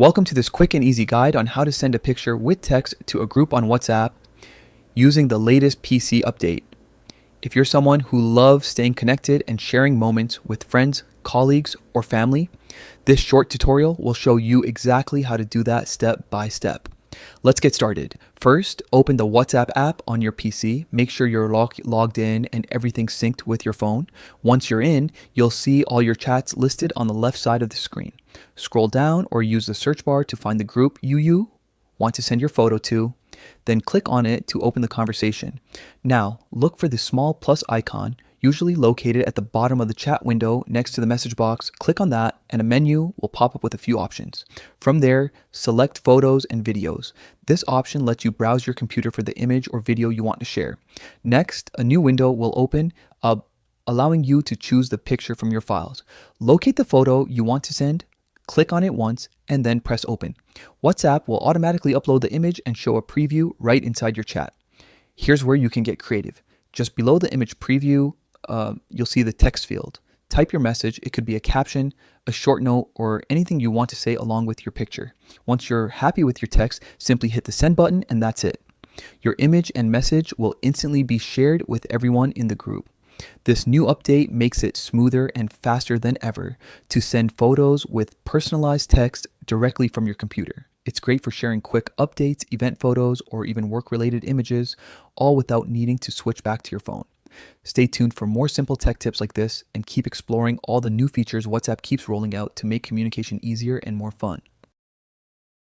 Welcome to this quick and easy guide on how to send a picture with text to a group on WhatsApp using the latest PC update. If you're someone who loves staying connected and sharing moments with friends, colleagues, or family, this short tutorial will show you exactly how to do that step by step. Let's get started. First, open the WhatsApp app on your PC. Make sure you're logged in and everything's synced with your phone. Once you're in, you'll see all your chats listed on the left side of the screen. Scroll down or use the search bar to find the group you want to send your photo to. Then click on it to open the conversation. Now, look for the small plus icon, usually located at the bottom of the chat window next to the message box. Click on that and a menu will pop up with a few options. From there, select photos and videos. This option lets you browse your computer for the image or video you want to share. Next, a new window will open up, allowing you to choose the picture from your files. Locate the photo you want to send, click on it once, and then press open. WhatsApp will automatically upload the image and show a preview right inside your chat. Here's where you can get creative. Just below the image preview, you'll see the text field. Type your message. It could be a caption, a short note, or anything you want to say along with your picture. Once you're happy with your text, simply hit the send button and that's it. Your image and message will instantly be shared with everyone in the group. This new update makes it smoother and faster than ever to send photos with personalized text directly from your computer. It's great for sharing quick updates, event photos, or even work-related images, all without needing to switch back to your phone. Stay tuned for more simple tech tips like this and keep exploring all the new features WhatsApp keeps rolling out to make communication easier and more fun.